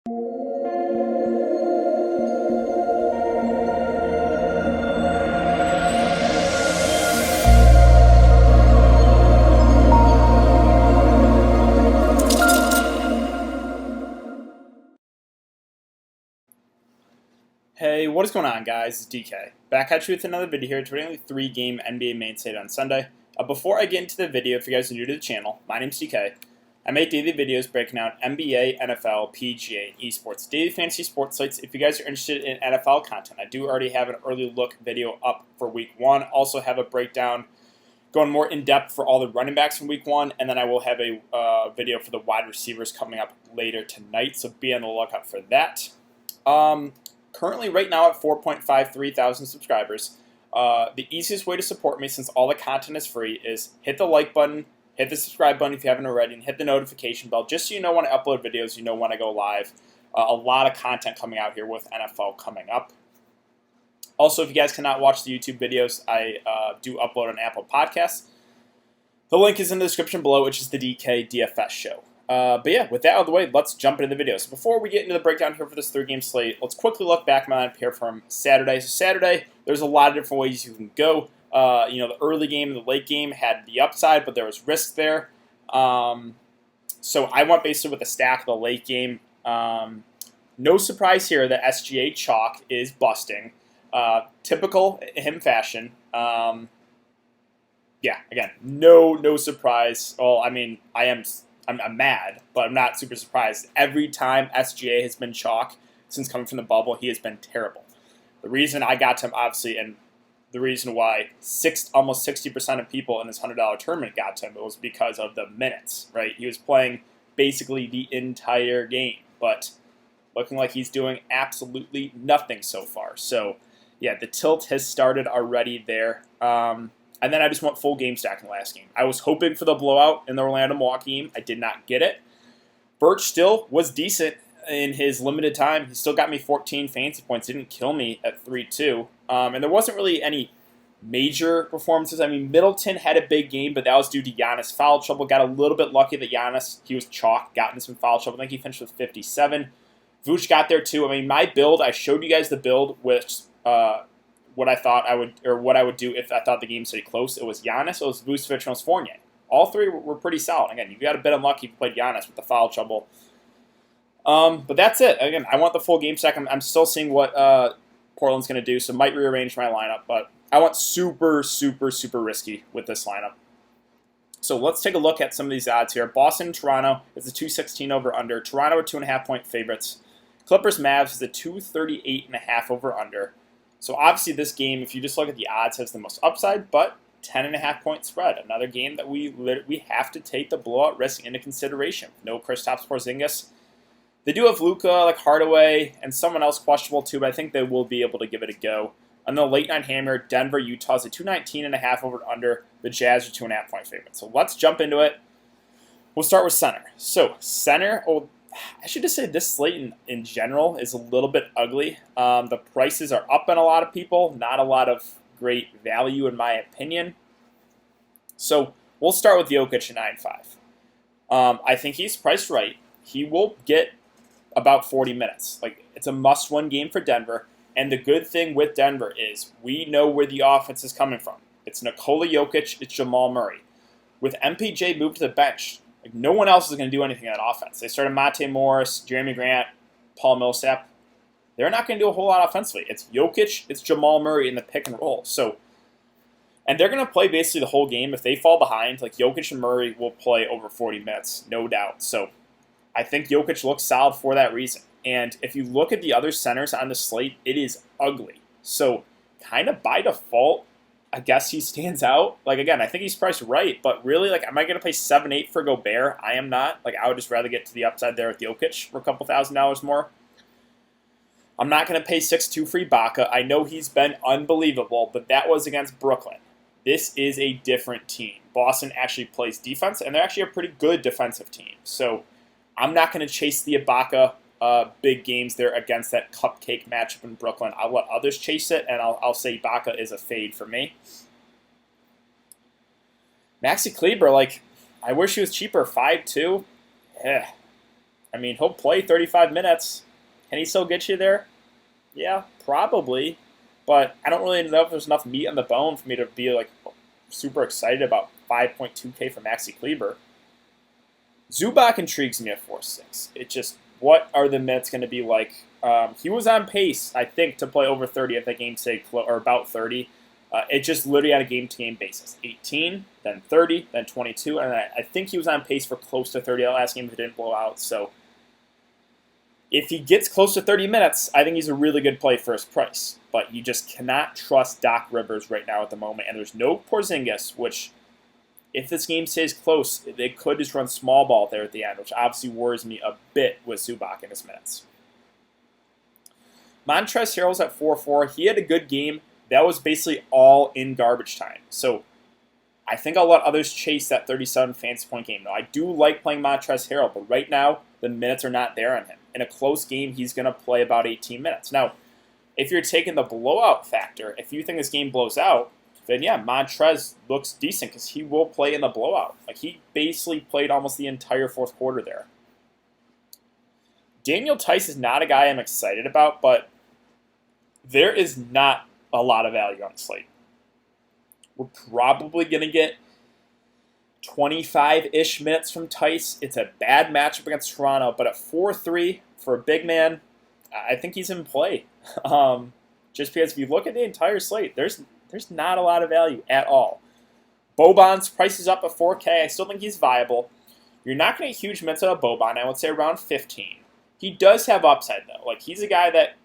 Hey, what is going on, guys? It's DK. Back at you with another video here, tweeting the 3-game NBA main slate on Sunday. Before I get into the video, if you guys are new to the channel, my name's DK. I make daily videos breaking out NBA, NFL, PGA, and esports. Daily fantasy sports sites. If you guys are interested in NFL content, I do already have an early look video up for week 1. Also have a breakdown going more in depth for all the running backs from week 1, and then I will have a video for the wide receivers coming up later tonight, so be on the lookout for that. Currently, right now at 4.53 thousand subscribers, the easiest way to support me, since all the content is free, is hit the like button, hit the subscribe button if you haven't already, and hit the notification bell just so you know when I upload videos, you know when I go live. A lot of content coming out here with NFL coming up. Also, if you guys cannot watch the YouTube videos, I do upload on Apple Podcasts. The link is in the description below, which is the DK DFS show. But yeah, with that out of the way, let's jump into the video. So before we get into the breakdown here for this 3-game slate, let's quickly look back at my lineup here from Saturday. So Saturday, there's a lot of different ways you can go. The early game and the late game had the upside, but there was risk there. So I went basically with a stack of the late game. No surprise here that SGA chalk is busting. Typical him fashion. Yeah, again, no surprise. Well, I mean, I'm mad, but I'm not super surprised. Every time SGA has been chalk since coming from the bubble, he has been terrible. The reason I got to him, obviously, and the reason why almost 60% of people in this $100 tournament got to him was because of the minutes, right? He was playing basically the entire game, but looking like he's doing absolutely nothing so far. So, yeah, the tilt has started already there. And then I just went full game stack in the last game. I was hoping for the blowout in the Orlando-Milwaukee game. I did not get it. Birch still was decent in his limited time. He still got me 14 fantasy points. Didn't kill me at 3-2. And there wasn't really any major performances. I mean, Middleton had a big game, but that was due to Giannis foul trouble. Got a little bit lucky that Giannis, he was chalk, got in some foul trouble. I think he finished with 57. Vooch got there too. I mean, my build, I showed you guys the build, which what I thought I would, or what I would do if I thought the game stayed close. It was Giannis, it was Vucevic, and it was Fournier. All three were pretty solid. Again, you got a bit unlucky if you played Giannis with the foul trouble. But that's it. Again, I want the full game stack. I'm still seeing what Portland's going to do, so might rearrange my lineup. But I want super risky with this lineup. So let's take a look at some of these odds here. Boston and Toronto is a 216 over under. Toronto are 2.5-point favorites. Clippers Mavs is a 238.5 over under. So obviously this game, if you just look at the odds, has the most upside, but 10.5-point spread. Another game that we have to take the blowout risk into consideration. No Kristaps Porzingis. They do have Luka, like Hardaway, and someone else questionable too, but I think they will be able to give it a go. And the late night hammer, Denver, Utah is a 219.5 over under. The Jazz are 2.5-point favorites. So let's jump into it. We'll start with center. So center, I should just say this slate in general is a little bit ugly. The prices are up on a lot of people. Not a lot of great value in my opinion. So we'll start with Jokic at 9.5. I think he's priced right. He will get about 40 minutes. Like, it's a must-win game for Denver. And the good thing with Denver is we know where the offense is coming from. It's Nikola Jokic. It's Jamal Murray. With MPJ moved to the bench, like, no one else is going to do anything on offense. They started Monte Morris, Jeremy Grant, Paul Millsap. They're not going to do a whole lot offensively. It's Jokic, it's Jamal Murray in the pick and roll. So, and they're going to play basically the whole game. If they fall behind, like, Jokic and Murray will play over 40 minutes, no doubt. So I think Jokic looks solid for that reason. And if you look at the other centers on the slate, it is ugly. So kind of by default, I guess he stands out. Like, again, I think he's priced right, but really, like, am I going to pay 7-8 for Gobert? I am not. Like, I would just rather get to the upside there with Jokic for a couple $1,000s more. I'm not going to pay 6-2 for Ibaka. I know he's been unbelievable, but that was against Brooklyn. This is a different team. Boston actually plays defense, and they're actually a pretty good defensive team. So I'm not going to chase the Ibaka big games there against that cupcake matchup in Brooklyn. I'll let others chase it, and I'll say Ibaka is a fade for me. Maxi Kleber, like, I wish he was cheaper, 5.2. I mean, he'll play 35 minutes. Can he still get you there? Yeah, probably. But I don't really know if there's enough meat on the bone for me to be like super excited about 5.2K for Maxi Kleber. Zubac intrigues me at 4.6. It just, what are the minutes going to be like? He was on pace, I think, to play over 30 if that game stayed or about 30. It just literally on a game-to-game basis. 18, then 30, then 22, and I think he was on pace for close to 30 that last game if it didn't blow out. So if he gets close to 30 minutes, I think he's a really good play for his price. But you just cannot trust Doc Rivers right now at the moment, and there's no Porzingis, which, if this game stays close, they could just run small ball there at the end, which obviously worries me a bit with Zubac in his minutes. Montrezl Harrell's at 4.4. He had a good game. That was basically all in garbage time. So I think I'll let others chase that 37 fantasy point game. Now, I do like playing Montrezl Harrell, but right now, the minutes are not there on him. In a close game, he's going to play about 18 minutes. Now, if you're taking the blowout factor, if you think this game blows out, then yeah, Montrez looks decent because he will play in the blowout. Like, he basically played almost the entire fourth quarter there. Daniel Tice is not a guy I'm excited about, but there is not a lot of value on the slate. We're probably going to get 25-ish minutes from Tice. It's a bad matchup against Toronto, but at 4.3 for a big man, I think he's in play. Just because if you look at the entire slate, there's not a lot of value at all. Boban's price is up at 4K. I still think he's viable. You're not going to get huge minutes out of Boban. I would say around 15. He does have upside, though. Like, he's a guy that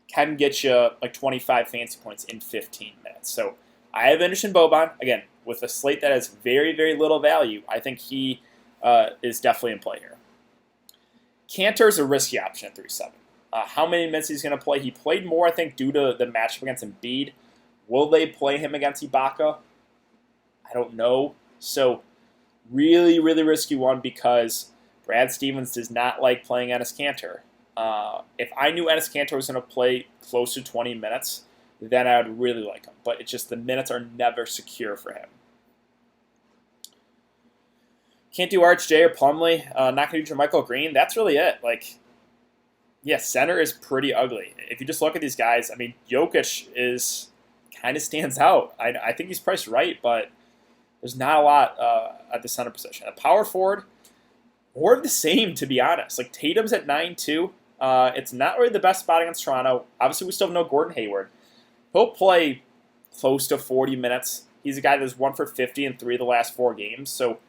can get you like 25 fantasy points in 15 minutes. So I have interest in Boban. Again, with a slate that has very, very little value, I think he is definitely in play here. Cantor is a risky option at 3.7. How many minutes he's going to play? He played more, I think, due to the matchup against Embiid. Will they play him against Ibaka? I don't know. So, really, really risky one because Brad Stevens does not like playing Enes Kanter. If I knew Enes Kanter was going to play close to 20 minutes, then I would really like him. But it's just the minutes are never secure for him. Can't do RHJ or Plumlee. Not going to do Jermichael Green. That's really it. Like, yeah, center is pretty ugly. If you just look at these guys, I mean, Jokic is kind of stands out. I think he's priced right, but there's not a lot at the center position. A power forward, more of the same, to be honest. Like, Tatum's at 9.2. It's not really the best spot against Toronto. Obviously, we still have no Gordon Hayward. He'll play close to 40 minutes. He's a guy that's 1 for 50 in 3 of the last 4 games. So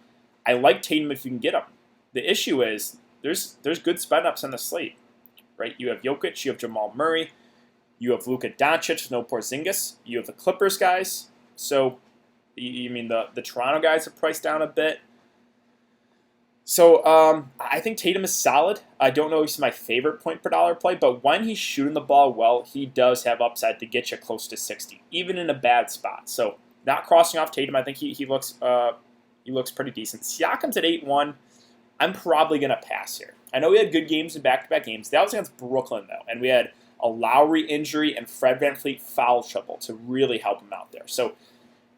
I like Tatum if you can get him. The issue is there's good spend-ups on the slate, right? You have Jokic, you have Jamal Murray, you have Luka Doncic, no Porzingis. You have the Clippers guys. So, you mean the Toronto guys are priced down a bit. So, I think Tatum is solid. I don't know if he's my favorite point per dollar play, but when he's shooting the ball well, he does have upside to get you close to 60, even in a bad spot. So, not crossing off Tatum, I think he looks pretty decent. Siakam's at 8.1. I'm probably going to pass here. I know we had good games in back-to-back games. That was against Brooklyn, though, and we had a Lowry injury and Fred VanVleet foul trouble to really help him out there. So,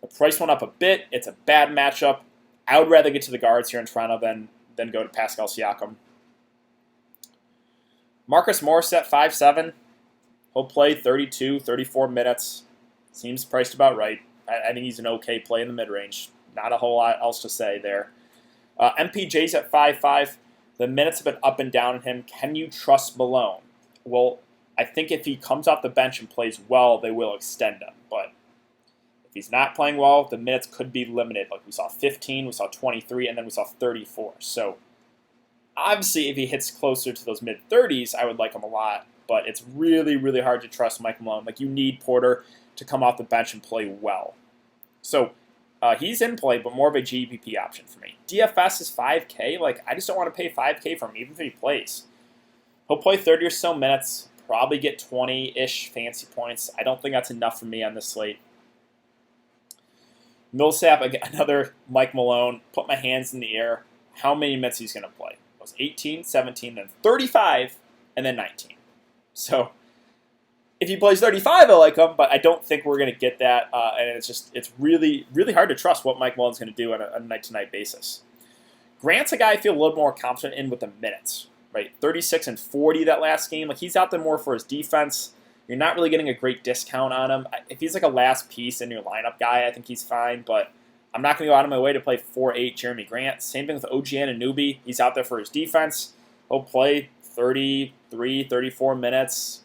the price went up a bit. It's a bad matchup. I would rather get to the guards here in Toronto than go to Pascal Siakam. Marcus Morris at 5.7. He'll play 32, 34 minutes. Seems priced about right. I think he's an okay play in the mid-range. Not a whole lot else to say there. MPJ's at 5.5. The minutes have been up and down on him. Can you trust Malone? Well, I think if he comes off the bench and plays well, they will extend him. But if he's not playing well, the minutes could be limited. Like we saw 15, we saw 23, and then we saw 34. So obviously, if he hits closer to those mid-30s, I would like him a lot. But it's really, really hard to trust Mike Malone. Like, you need Porter to come off the bench and play well. So he's in play, but more of a GPP option for me. DFS is 5K. Like, I just don't want to pay 5K for him, even if he plays. He'll play 30 or so minutes, probably get 20-ish fancy points. I don't think that's enough for me on this slate. Millsap, again, another Mike Malone. Put my hands in the air. How many minutes he's going to play? It was 18, 17, then 35, and then 19. So if he plays 35, I like him, but I don't think we're going to get that. And it's really, really hard to trust what Mike Malone's going to do on a night-to-night basis. Grant's a guy I feel a little more confident in with the minutes. right? 36 and 40 that last game. Like, he's out there more for his defense. You're not really getting a great discount on him. If he's like a last piece in your lineup guy, I think he's fine, but I'm not going to go out of my way to play 4-8 Jeremy Grant. Same thing with OG Anunoby. He's out there for his defense. He'll play 33, 34 minutes.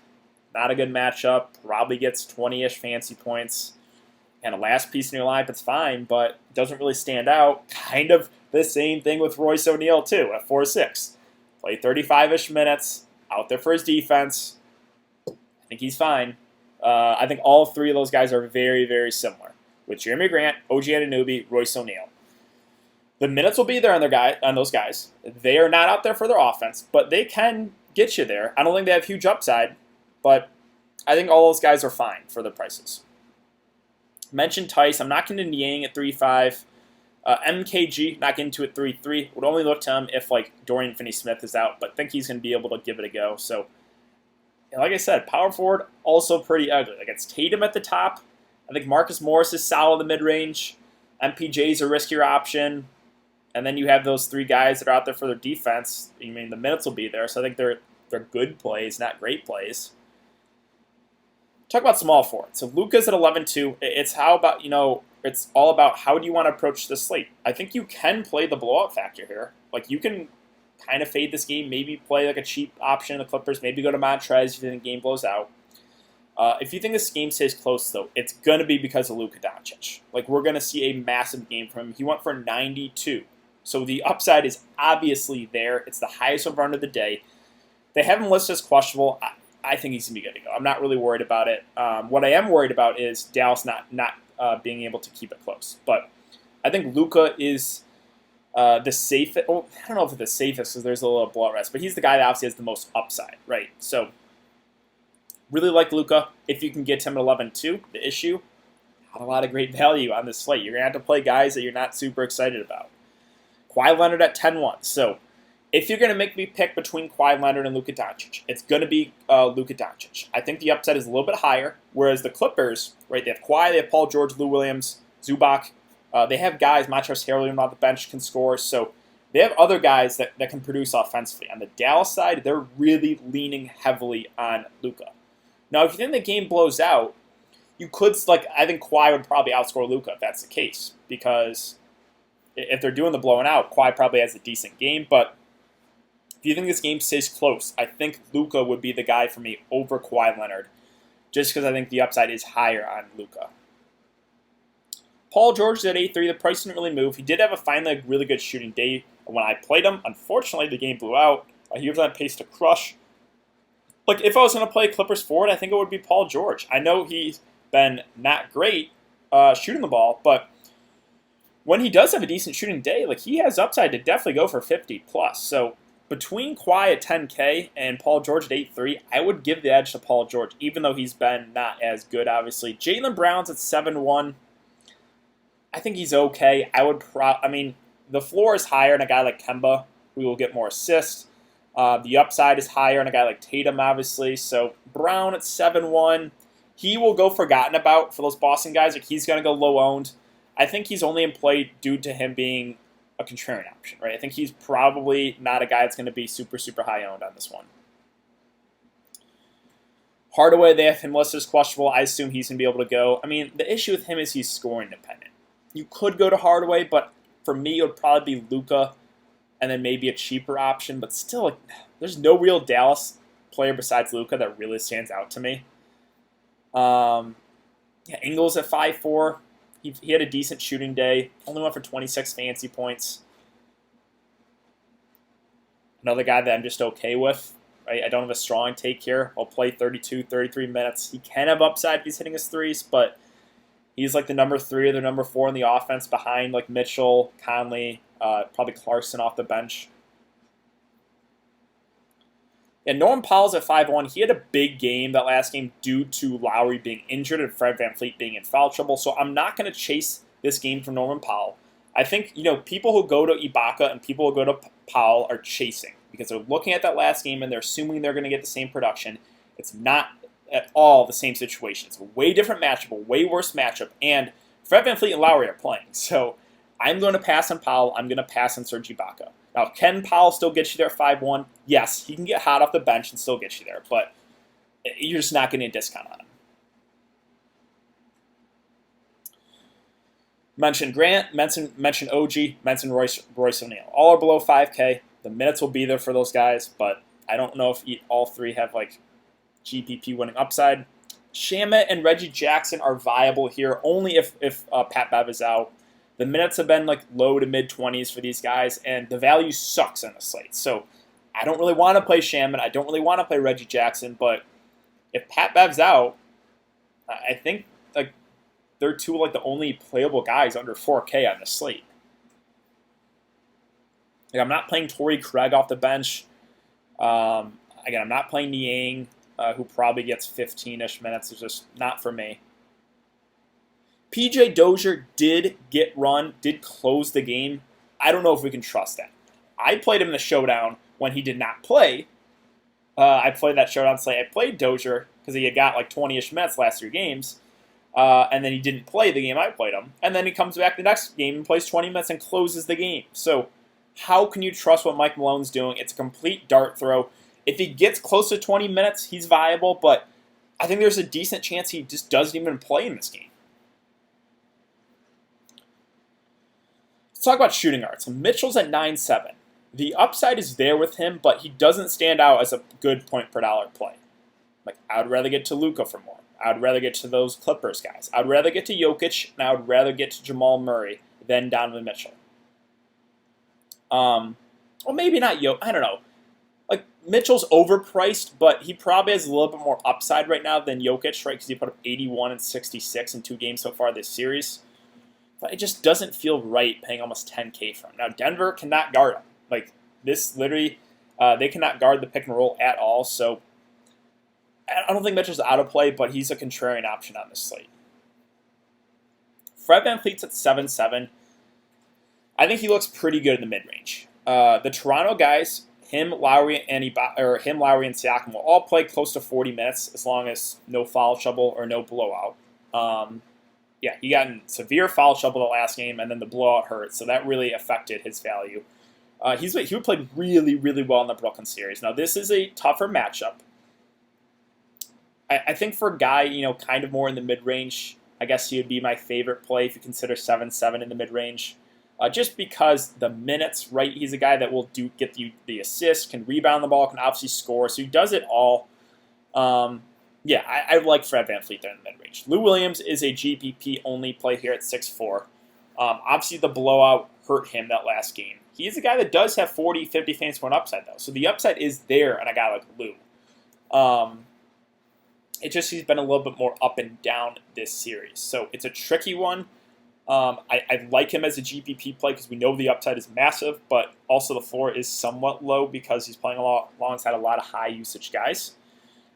Not a good matchup. Probably gets 20-ish fancy points. And a last piece in your lineup, it's fine, but doesn't really stand out. Kind of the same thing with Royce O'Neal, too, at 4-6. Play 35-ish minutes. Out there for his defense. I think he's fine. I think all three of those guys are very, very similar. With Jeremy Grant, OG Anunoby, Royce O'Neal. The minutes will be there on those guys. They are not out there for their offense, but they can get you there. I don't think they have huge upside, but I think all those guys are fine for the prices. Mentioned Tice. I'm not getting into Yang at 3.5. MKG, not getting to at 3.3. Would only look to him if like Dorian Finney-Smith is out, but think he's going to be able to give it a go. So, like I said, power forward also pretty ugly. Like, it's Tatum at the top. I think Marcus Morris is solid in the mid-range. MPJ is a riskier option. And then you have those three guys that are out there for their defense. I mean, the minutes will be there, so I think they're good plays, not great plays. Talk about small forward. So Luka's at 11-2. It's all about how do you want to approach the slate. I think you can play the blowout factor here. Like, you can kind of fade this game, maybe play like a cheap option in the Clippers, maybe go to Montrez if you think the game blows out. If you think this game stays close, though, it's going to be because of Luka Doncic. Like, we're going to see a massive game from him. He went for 92. So the upside is obviously there. It's the highest over-under of the day. They have him listed as questionable. I think he's going to be good to go. I'm not really worried about it. What I am worried about is Dallas not being able to keep it close. But I think Luka is the safest. Well, I don't know if it's the safest because there's a little blowout risk, but he's the guy that obviously has the most upside, right? So really like Luka. If you can get him at 11-2, the issue, not a lot of great value on this slate. You're going to have to play guys that you're not super excited about. Kawhi Leonard at 10-1. So if you're going to make me pick between Kawhi Leonard and Luka Doncic, it's going to be Luka Doncic. I think the upside is a little bit higher, whereas the Clippers, right, they have Kawhi, they have Paul George, Lou Williams, Zubac. They have guys, Montrezl Harrell on the bench can score, so they have other guys that can produce offensively. On the Dallas side, they're really leaning heavily on Luka. Now, if you think the game blows out, you could, I think Kawhi would probably outscore Luka if that's the case, because if they're doing the blowing out, Kawhi probably has a decent game, but if you think this game stays close, I think Luka would be the guy for me over Kawhi Leonard, just because I think the upside is higher on Luka. Paul George is at 8-3. The price didn't really move. He did have a finally really good shooting day when I played him. Unfortunately, the game blew out. He was on pace to crush. Like, if I was going to play Clippers forward, I think it would be Paul George. I know he's been not great shooting the ball, but when he does have a decent shooting day, like, he has upside to definitely go for 50 plus. So between Kawhi at 10K and Paul George at 8-3, I would give the edge to Paul George, even though he's been not as good, obviously. Jaylen Brown's at 7-1. I think he's okay. The floor is higher in a guy like Kemba, who will get more assists. The upside is higher in a guy like Tatum, obviously. So Brown at 7-1. He will go forgotten about for those Boston guys. Like, he's going to go low-owned. I think he's only in play due to him being a contrarian option, right? I think he's probably not a guy that's going to be super, super high-owned on this one. Hardaway, they have him listed as questionable. I assume he's going to be able to go. I mean, the issue with him is he's scoring dependent. You could go to Hardaway, but for me, it would probably be Luka and then maybe a cheaper option. But still, there's no real Dallas player besides Luka that really stands out to me. Ingles at 5-4. He had a decent shooting day. Only went for 26 fancy points. Another guy that I'm just okay with. Right? I don't have a strong take here. I'll play 32, 33 minutes. He can have upside if he's hitting his threes, but he's like the number 3 or the number 4 in the offense behind like Mitchell, Conley, probably Clarkson off the bench. And Norman Powell's at 5-1. He had a big game that last game due to Lowry being injured and Fred VanVleet being in foul trouble. So I'm not going to chase this game from Norman Powell. I think, people who go to Ibaka and people who go to Powell are chasing because they're looking at that last game and they're assuming they're going to get the same production. It's not at all the same situation. It's a way different matchup, a way worse matchup, and Fred VanVleet and Lowry are playing. So I'm going to pass on Powell. I'm going to pass on Serge Ibaka. Now, can Powell still get you there at 5-1? Yes, he can get hot off the bench and still get you there, but you're just not getting a discount on him. Mention Grant, mention OG, mention Royce O'Neal. All are below 5K. The minutes will be there for those guys, but I don't know if all three have like GPP winning upside. Shamet and Reggie Jackson are viable here only if Pat Bev is out. The minutes have been like low to mid 20s for these guys, and the value sucks on the slate. So I don't really want to play Shamet. I don't really want to play Reggie Jackson, but if Pat Bev's out, I think like they're two like the only playable guys under 4K on the slate. Like, I'm not playing Torrey Craig off the bench. Again, I'm not playing Niang, who probably gets 15-ish minutes. It's just not for me. PJ Dozier did get run, did close the game. I don't know if we can trust that. I played him in the showdown when he did not play. I played that showdown slate. I played Dozier because he had got like 20-ish minutes last 3 games. And then he didn't play the game I played him. And then he comes back the next game and plays 20 minutes and closes the game. So how can you trust what Mike Malone's doing? It's a complete dart throw. If he gets close to 20 minutes, he's viable, but I think there's a decent chance he just doesn't even play in this game. Let's talk about shooting guards. So Mitchell's at 9.7. The upside is there with him, but he doesn't stand out as a good point per dollar play. Like, I would rather get to Luka for more. I would rather get to those Clippers guys. I would rather get to Jokic, and I would rather get to Jamal Murray than Donovan Mitchell. Well, maybe not Jokic. I don't know. Like, Mitchell's overpriced, but he probably has a little bit more upside right now than Jokic, right? Because he put up 81 and 66 in 2 games so far this series. But it just doesn't feel right paying almost 10K for him. Now, Denver cannot guard him. Like, this literally, they cannot guard the pick and roll at all. So, I don't think Mitchell's out of play, but he's a contrarian option on this slate. Fred VanVleet's at 7.7. I think he looks pretty good in the mid-range. The Toronto guys, him, Lowry, and Siakam will all play close to 40 minutes as long as no foul trouble or no blowout. Yeah, he got in severe foul trouble the last game, and then the blowout hurt, so that really affected his value. He would play really, really well in the Brooklyn series. Now, this is a tougher matchup. I think for a guy, kind of more in the mid-range, I guess he would be my favorite play if you consider 7.7 in the mid-range. Just because the minutes, right? He's a guy that will get you the assist, can rebound the ball, can obviously score, so he does it all. Yeah, I like Fred VanVleet there in the mid-range. Lou Williams is a GPP-only play here at 6.4. Obviously, the blowout hurt him that last game. He's a guy that does have 40, 50 fantasy point upside, though. So the upside is there on a guy like Lou. It's just he's been a little bit more up and down this series. So it's a tricky one. I like him as a GPP play because we know the upside is massive, but also the floor is somewhat low because he's playing alongside a lot of high-usage guys.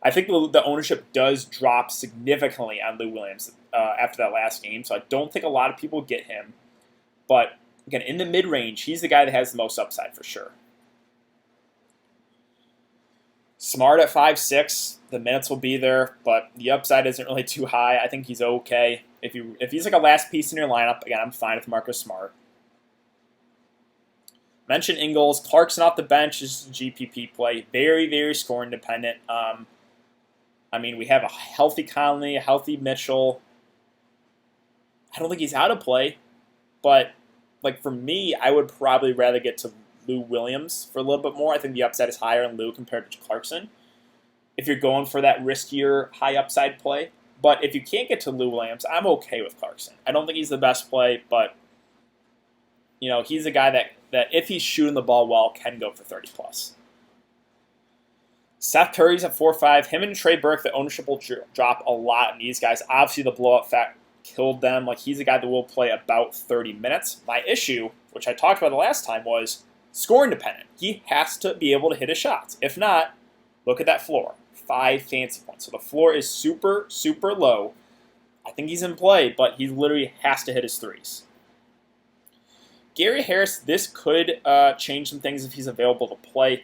I think the ownership does drop significantly on Lou Williams after that last game, so I don't think a lot of people get him. But, again, in the mid-range, he's the guy that has the most upside for sure. Smart at 5.6, the minutes will be there, but the upside isn't really too high. I think he's okay. If he's like a last piece in your lineup, again, I'm fine with Marcus Smart. Mention Ingles. Clarkson off the bench is a GPP play. Very, very scoring dependent. I mean, we have a healthy Conley, a healthy Mitchell. I don't think he's out of play, but like for me, I would probably rather get to Lou Williams for a little bit more. I think the upside is higher in Lou compared to Clarkson. If you're going for that riskier high upside play, but if you can't get to Lou Williams, I'm okay with Clarkson. I don't think he's the best play, but he's a guy that if he's shooting the ball well, can go for 30 plus. Seth Curry's at 4.5. Him and Trey Burke, the ownership will drop a lot in these guys. Obviously, the blowout fact killed them. Like, he's a guy that will play about 30 minutes. My issue, which I talked about the last time, was scoring dependent. He has to be able to hit his shots. If not, look at that floor. 5 fantasy points. So the floor is super, super low. I think he's in play, but he literally has to hit his threes. Gary Harris, this could change some things if he's available to play.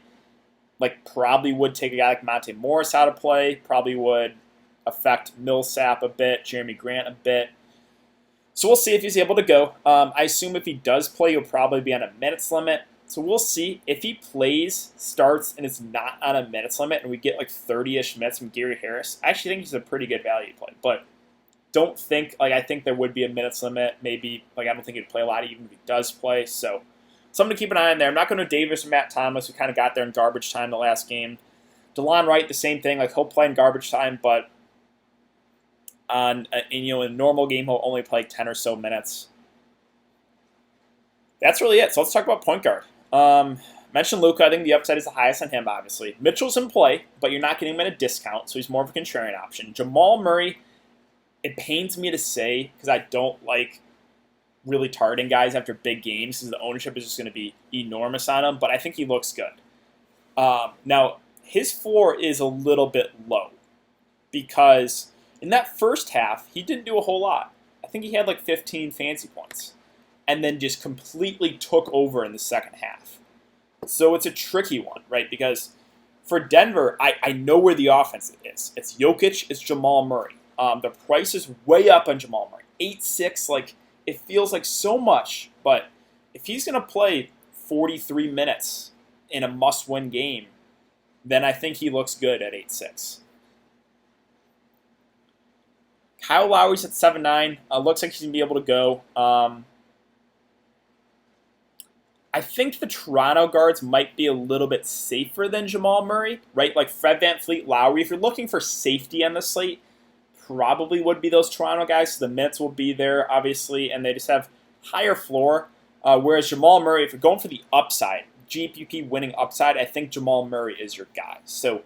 Like, probably would take a guy like Monte Morris out of play. Probably would affect Millsap a bit, Jeremy Grant a bit. So we'll see if he's able to go. I assume if he does play, he'll probably be on a minutes limit. So we'll see if he plays, starts, and it's not on a minutes limit, and we get like 30-ish minutes from Gary Harris. I actually think he's a pretty good value play, but don't think I think there would be a minutes limit. Maybe I don't think he'd play a lot even if he does play. So something to keep an eye on there. I'm not going to Davis or Matt Thomas, who kind of got there in garbage time the last game. DeLon Wright, the same thing. He'll play in garbage time, but in a normal game he'll only play 10 or so minutes. That's really it. So let's talk about point guard. Mentioned Luka. I think the upside is the highest on him, obviously. Mitchell's in play, but you're not getting him at a discount, so he's more of a contrarian option. Jamal Murray, it pains me to say because I don't like really targeting guys after big games because the ownership is just going to be enormous on him, but I think he looks good. Now, his floor is a little bit low because in that first half, he didn't do a whole lot. I think he had like 15 fancy points and then just completely took over in the second half. So it's a tricky one, right? Because for Denver, I know where the offense is. It's Jokic, it's Jamal Murray. The price is way up on Jamal Murray. 8-6, it feels like so much, but if he's going to play 43 minutes in a must-win game, then I think he looks good at 8-6. Kyle Lowry's at 7-9. Looks like he's going to be able to go. I think the Toronto guards might be a little bit safer than Jamal Murray, right? Like Fred VanVleet, Lowry. If you're looking for safety on the slate, probably would be those Toronto guys. So the minutes will be there, obviously, and they just have higher floor. Whereas Jamal Murray, if you're going for the upside, GPP winning upside, I think Jamal Murray is your guy. So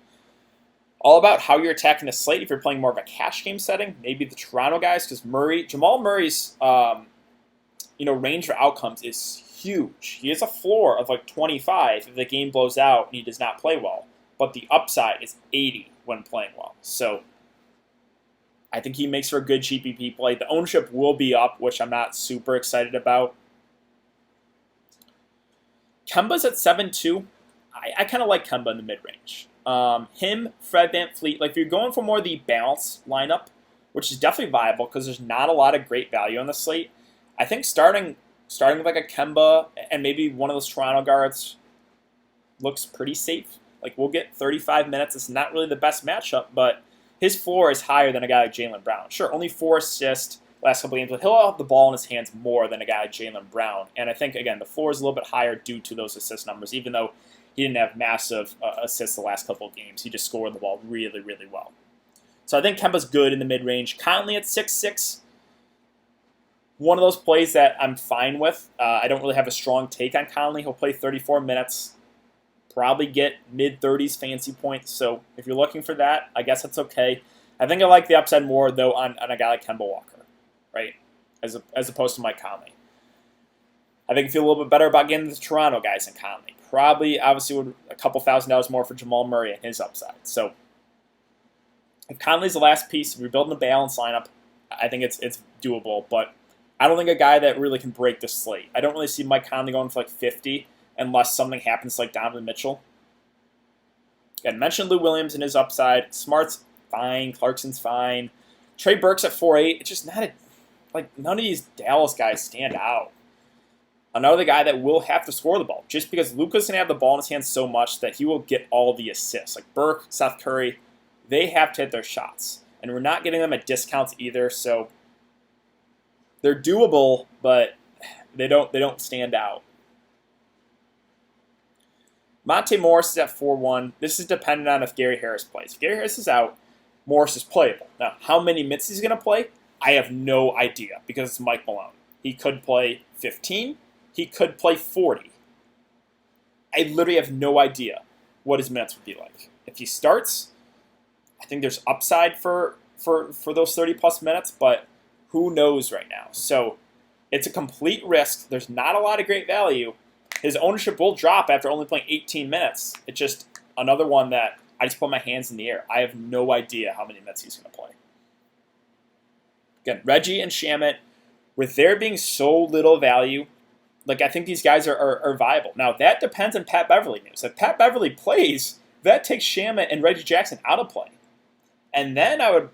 all about how you're attacking the slate. If you're playing more of a cash game setting, maybe the Toronto guys, because Jamal Murray's range for outcomes is huge. He has a floor of 25 if the game blows out and he does not play well, but the upside is 80 when playing well. So I think he makes for a good GPP play. The ownership will be up, which I'm not super excited about. Kemba's at 7-2. I kind of like Kemba in the mid-range. Him, Fred VanVleet, if you're going for more of the balanced lineup, which is definitely viable because there's not a lot of great value on the slate, I think starting with a Kemba and maybe one of those Toronto guards looks pretty safe. We'll get 35 minutes. It's not really the best matchup, but his floor is higher than a guy like Jaylen Brown. Sure, only 4 assists last couple games, but he'll have the ball in his hands more than a guy like Jaylen Brown. And I think, again, the floor is a little bit higher due to those assist numbers, even though he didn't have massive assists the last couple of games. He just scored the ball really, really well. So I think Kemba's good in the mid-range. Conley at 6-6. One of those plays that I'm fine with. I don't really have a strong take on Conley. He'll play 34 minutes, probably get mid-30s fancy points. So if you're looking for that, I guess that's okay. I think I like the upside more, though, on a guy like Kemba Walker, right, as opposed to Mike Conley. I think I feel a little bit better about getting the Toronto guys in Conley. Probably, obviously, would a couple $1,000s more for Jamal Murray and his upside. So if Conley's the last piece, if you're building a balanced lineup, I think it's doable, but I don't think a guy that really can break the slate. I don't really see Mike Conley going for 50 unless something happens like Donovan Mitchell. Again, mentioned Lou Williams and his upside. Smart's fine. Clarkson's fine. Trey Burke's at 4.8. It's just not none of these Dallas guys stand out. Another guy that will have to score the ball just because Luka's going to have the ball in his hands so much that he will get all the assists. Burke, Seth Curry, they have to hit their shots. And we're not getting them at discounts either, so they're doable, but they don't stand out. Monte Morris is at 4-1. This is dependent on if Gary Harris plays. If Gary Harris is out, Morris is playable. Now, how many minutes he's going to play, I have no idea because it's Mike Malone. He could play 15. He could play 40. I literally have no idea what his minutes would be like. If he starts, I think there's upside for those 30-plus minutes, but who knows right now? So it's a complete risk. There's not a lot of great value. His ownership will drop after only playing 18 minutes. It's just another one that I just put my hands in the air. I have no idea how many minutes he's going to play. Again, Reggie and Shamet, with there being so little value, I think these guys are viable. Now, that depends on Pat Beverly news. If Pat Beverly plays, that takes Shamet and Reggie Jackson out of play. And then I would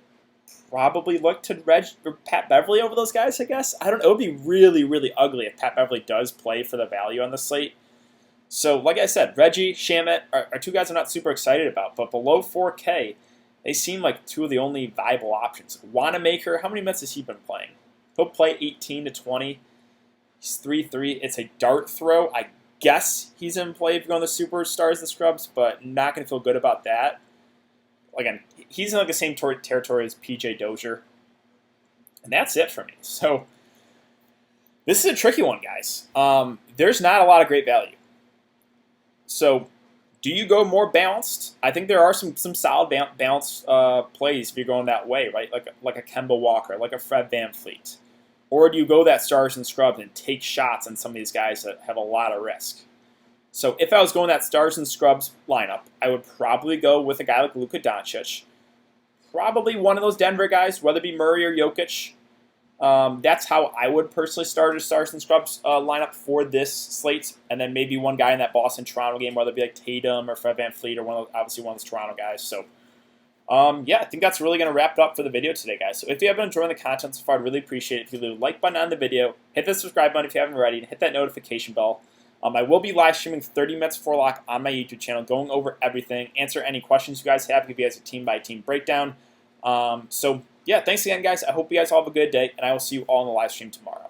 probably look to Pat Beverly over those guys, I guess. I don't know. It would be really, really ugly if Pat Beverly does play for the value on the slate. So, like I said, Reggie, Shamet are two guys I'm not super excited about, but below 4K, they seem like two of the only viable options. Wanamaker, how many minutes has he been playing? He'll play 18 to 20. He's 3-3. It's a dart throw. I guess he's in play if you're going the superstars, the scrubs, but not going to feel good about that. Again, he's in like the same territory as PJ Dozier. And that's it for me. So, this is a tricky one, guys. There's not a lot of great value. So, do you go more balanced? I think there are some solid balanced plays if you're going that way, right? Like a Kemba Walker, like a Fred VanVleet. Or do you go that stars and scrubs and take shots on some of these guys that have a lot of risk? So if I was going that stars and scrubs lineup, I would probably go with a guy like Luka Doncic. Probably one of those Denver guys, whether it be Murray or Jokic. That's how I would personally start a stars and scrubs lineup for this slate, and then maybe one guy in that Boston-Toronto game, whether it be like Tatum or Fred VanVleet or obviously one of those Toronto guys. So, yeah, I think that's really going to wrap it up for the video today, guys. So if you have been enjoying the content so far, I'd really appreciate it if you leave a like button on the video, hit the subscribe button if you haven't already, and hit that notification bell. I will be live streaming 30 minutes before lock on my YouTube channel, going over everything, answer any questions you guys have, give you guys a team-by-team breakdown. So, yeah, thanks again, guys. I hope you guys all have a good day, and I will see you all in the live stream tomorrow.